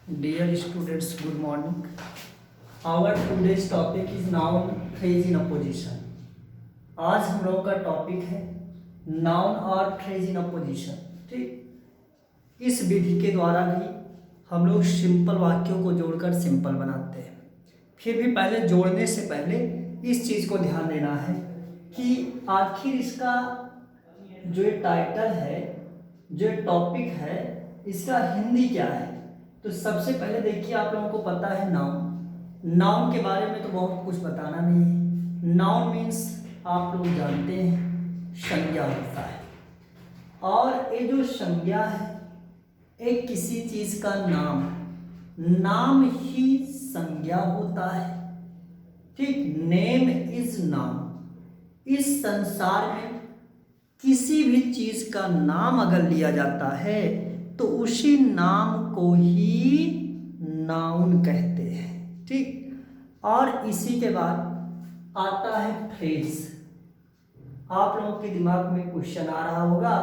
Dear students, good morning. Our today's topic is noun phrase in opposition. आज हम लोगों का टॉपिक है नाउन और फ्रेज इन अपोजिशन। ठीक, इस विधि के द्वारा भी हम लोग सिंपल वाक्यों को जोड़कर सिंपल बनाते हैं। फिर भी पहले जोड़ने से पहले इस चीज़ को ध्यान देना है कि आखिर इसका जो टाइटल है, जो टॉपिक है, इसका हिंदी क्या है। तो सबसे पहले देखिए, आप लोगों को पता है नाउन। नाउन के बारे में तो बहुत कुछ बताना नहीं है। नाउन मीन्स आप लोग जानते हैं संज्ञा होता है, और ये जो संज्ञा है एक किसी चीज का नाम, नाम ही संज्ञा होता है। ठीक, नेम इज नाउन। इस संसार में किसी भी चीज का नाम अगर लिया जाता है तो उसी नाम को ही नाउन कहते हैं। ठीक, और इसी के बाद आता है फ्रेज। आप लोगों के दिमाग में क्वेश्चन आ रहा होगा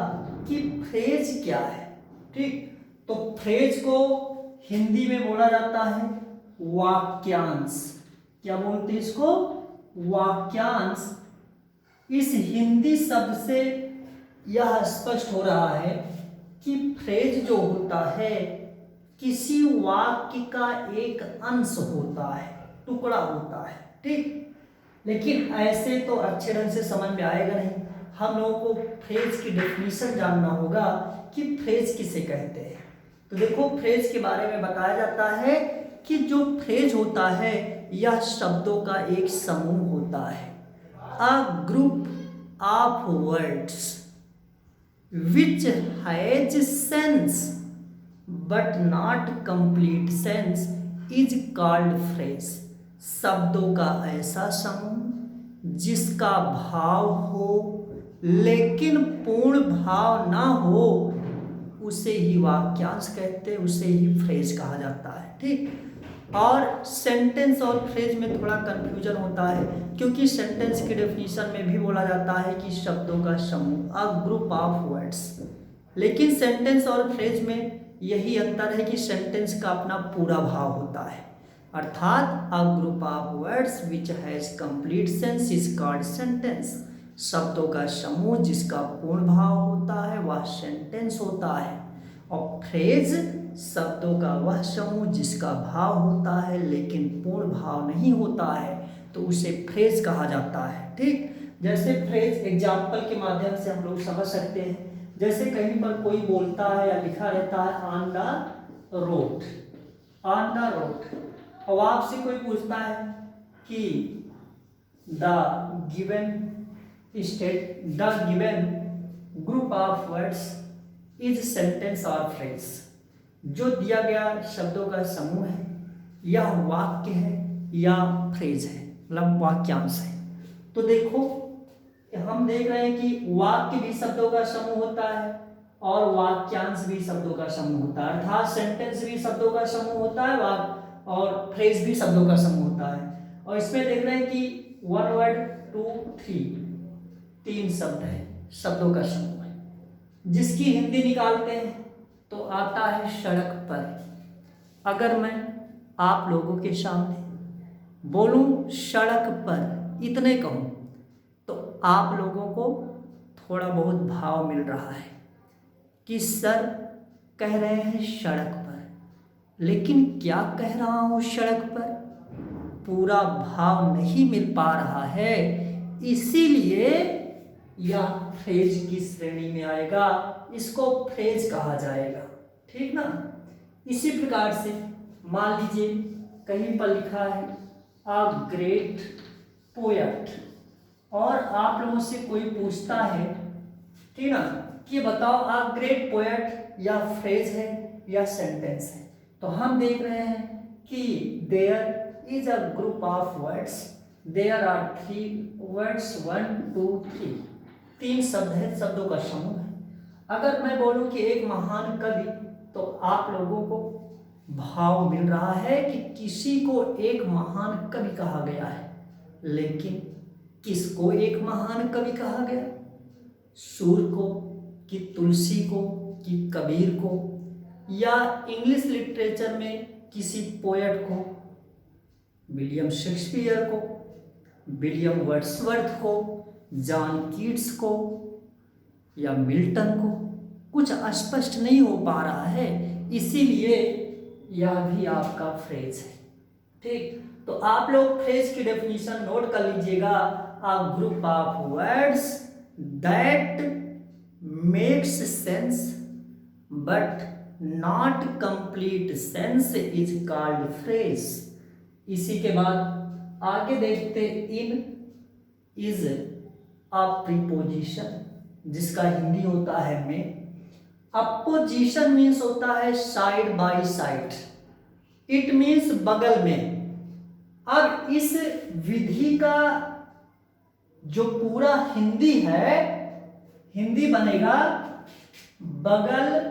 कि फ्रेज क्या है। ठीक, तो फ्रेज को हिंदी में बोला जाता है वाक्यांश। क्या बोलते हैं इसको? वाक्यांश। इस हिंदी शब्द से यह स्पष्ट हो रहा है कि फ्रेज जो होता है किसी वाक्य का एक अंश होता है, टुकड़ा होता है। ठीक, लेकिन ऐसे तो अच्छे ढंग से समझ में आएगा नहीं। हम लोगों को फ्रेज की डेफिनेशन जानना होगा कि फ्रेज किसे कहते हैं। तो देखो, फ्रेज के बारे में बताया जाता है कि जो फ्रेज होता है यह शब्दों का एक समूह होता है, अ group of words which has sense but not complete sense is called phrase। शब्दों का ऐसा समूह जिसका भाव हो लेकिन पूर्ण भाव ना हो उसे ही वाक्यांश कहते हैं, उसे ही फ्रेज कहा जाता है। ठीक, और सेंटेंस और फ्रेज में थोड़ा कंफ्यूजन होता है, क्योंकि सेंटेंस की डेफिनेशन में भी बोला जाता है कि शब्दों का समूह, अ ग्रुप ऑफ वर्ड्स। लेकिन सेंटेंस और फ्रेज में यही अंतर है कि सेंटेंस का अपना पूरा भाव होता है, अर्थात अ group of words which has complete sense is called sentence. शब्दों का समूह जिसका पूर्ण भाव होता है वह सेंटेंस होता है, और फ्रेज शब्दों का वह समूह जिसका भाव होता है लेकिन पूर्ण भाव नहीं होता है तो उसे फ्रेज कहा जाता है। ठीक, जैसे फ्रेज एग्जाम्पल के माध्यम से हम लोग समझ सकते हैं। जैसे कहीं पर कोई बोलता है या लिखा रहता है on the road, on the road, और आपसे कोई पूछता है कि the given state, the given group of words is sentence और फ्रेज। जो दिया गया शब्दों का समूह है यह वाक्य है या फ्रेज है, मतलब वाक्यांश है। तो देखो, हम देख रहे हैं कि वाक्य भी शब्दों का समूह होता है और वाक्यांश भी शब्दों का समूह होता है, अर्थात सेंटेंस भी शब्दों का समूह होता है और फ्रेज भी शब्दों का समूह होता है। और इसमें देख रहे हैं कि वन वर्ड, टू, थ्री, तीन शब्द है, शब्दों का समूह है। जिसकी हिंदी निकालते हैं तो आता है सड़क पर। अगर मैं आप लोगों के सामने बोलूं सड़क पर, इतने कहूं, तो आप लोगों को थोड़ा बहुत भाव मिल रहा है कि सर कह रहे हैं सड़क पर, लेकिन क्या कह रहा हूं सड़क पर, पूरा भाव नहीं मिल पा रहा है। इसीलिए यह फ्रेज की श्रेणी में आएगा, इसको फ्रेज कहा जाएगा। ठीक ना। इसी प्रकार से मान लीजिए कहीं पर लिखा है अ ग्रेट पोएट, और आप लोगों से कोई पूछता है, ठीक ना, कि बताओ अ ग्रेट पोएट या फ्रेज है या सेंटेंस है। तो हम देख रहे हैं कि there is a group of words, there are three words, 1 2 3, तीन शब्द है, शब्दों का समूह है। अगर मैं बोलूं कि एक महान कवि, तो आप लोगों को भाव मिल रहा है कि किसी को एक महान कवि कहा गया है, लेकिन किसको एक महान कवि कहा गया? सूर को कि तुलसी को कि कबीर को या इंग्लिश लिटरेचर में किसी पोएट को, विलियम शेक्सपियर को, विलियम वर्ड्सवर्थ को, जॉन कीट्स को या मिल्टन को, कुछ स्पष्ट नहीं हो पा रहा है, इसीलिए यह भी आपका फ्रेज है। ठीक, तो आप लोग फ्रेज की डेफिनेशन नोट कर लीजिएगा। अ group of words that makes sense but not complete sense is called phrase. इसी के बाद आगे देखते, इन इज अ प्रीपोजिशन, जिसका हिंदी होता है में। अपोजिशन मीन्स होता है side by side, it means बगल में। अब इस विधि का जो पूरा हिंदी है, हिंदी बनेगा बगल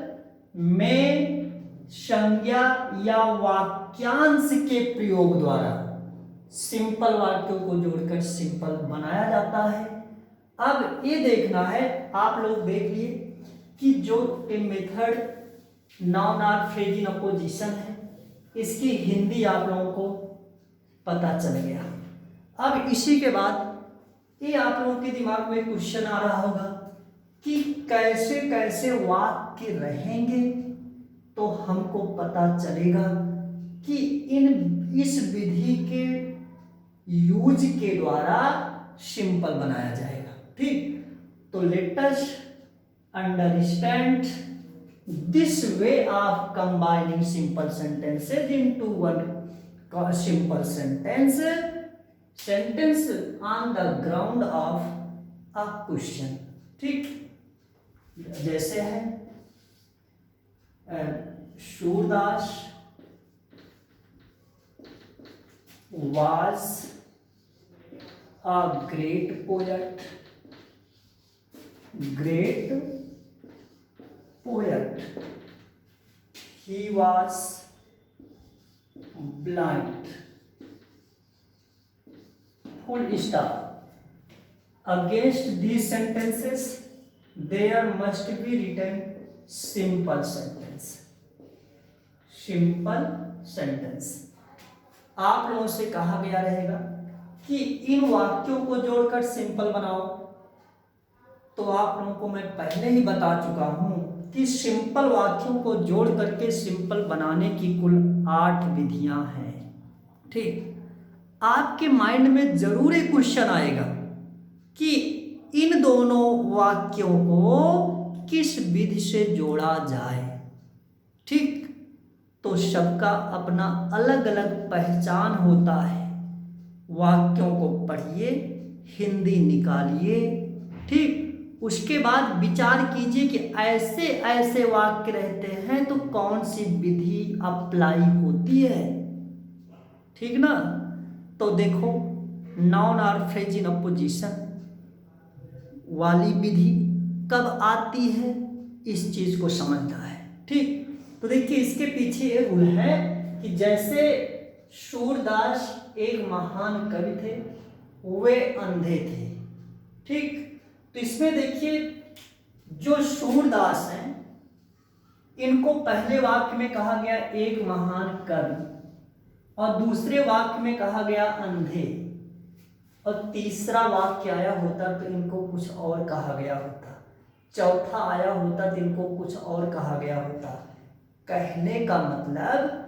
में संज्ञा या वाक्यांश के प्रयोग द्वारा सिंपल वाक्यों को जोड़कर सिंपल बनाया जाता है। अब ये देखना है, आप लोग देख लिए कि जो a method noun or phrase in apposition है, इसकी हिंदी आप लोगों को पता चल गया। अब इसी के बाद ये आप लोगों के दिमाग में क्वेश्चन आ रहा होगा कि कैसे कैसे वाक्य रहेंगे, तो हमको पता चलेगा कि इस विधि के यूज के द्वारा सिंपल बनाया जाएगा। ठीक, तो let us understand this way of combining simple sentences into one simple sentence on the ground of a question. ठीक, जैसे है Surdas was a great poet, he was blind, full stop. Against these sentences there must be written simple sentence। आप लोगों से कहा गया रहेगा कि इन वाक्यों को जोड़कर सिंपल बनाओ। तो आप लोगों को मैं पहले ही बता चुका हूं कि सिंपल वाक्यों को जोड़ करके सिंपल बनाने की कुल 8 विधियां हैं। ठीक, आपके माइंड में जरूर एक क्वेश्चन आएगा कि इन दोनों वाक्यों को किस विधि से जोड़ा जाए। ठीक, तो सबका अपना अलग अलग पहचान होता है। वाक्यों को पढ़िए, हिंदी निकालिए। ठीक, उसके बाद विचार कीजिए कि ऐसे ऐसे वाक्य रहते हैं तो कौन सी विधि अप्लाई होती है। ठीक ना, तो देखो noun or phrase in apposition वाली विधि कब आती है, इस चीज को समझना है। ठीक, तो देखिए इसके पीछे ये रूल है कि जैसे सूरदास एक महान कवि थे, वे अंधे थे। ठीक, तो इसमें देखिए जो सूरदास हैं, इनको पहले वाक्य में कहा गया एक महान कवि, और दूसरे वाक्य में कहा गया अंधे, और तीसरा वाक्य आया होता तो इनको कुछ और कहा गया होता, चौथा आया होता तो इनको कुछ और कहा गया होता। कहने का मतलब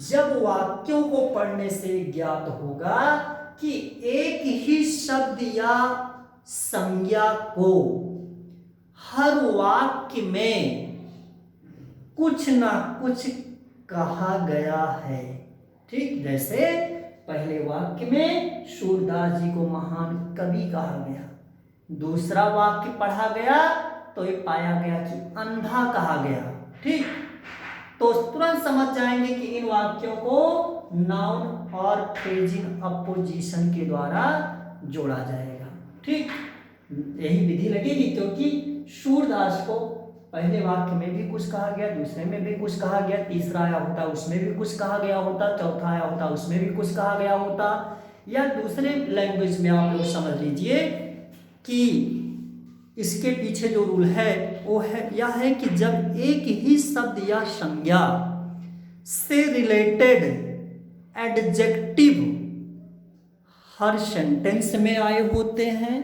जब वाक्यों को पढ़ने से ज्ञात होगा कि एक ही शब्द या संज्ञा को हर वाक्य में कुछ ना कुछ कहा गया है। ठीक, जैसे पहले वाक्य में सूरदास जी को महान कवि कहा गया, दूसरा वाक्य पढ़ा गया तो ये पाया गया कि अंधा कहा गया। ठीक, तो तुरंत समझ जाएंगे कि इन वाक्यों को नाउन और फ्रेज इन अपोजिशन के द्वारा जोड़ा जाएगा। ठीक, यही विधि लगेगी क्योंकि सूरदास को पहले वाक्य में भी कुछ कहा गया, दूसरे में भी कुछ कहा गया, तीसरा आया होता उसमें भी कुछ कहा गया होता, चौथा आया होता उसमें भी कुछ कहा गया होता, या दूसरे लैंग्वेज में आप लोग समझ लीजिए कि इसके पीछे जो रूल है वो है यह है कि जब एक ही शब्द या संज्ञा से रिलेटेड एडजेक्टिव हर सेंटेंस में आए होते हैं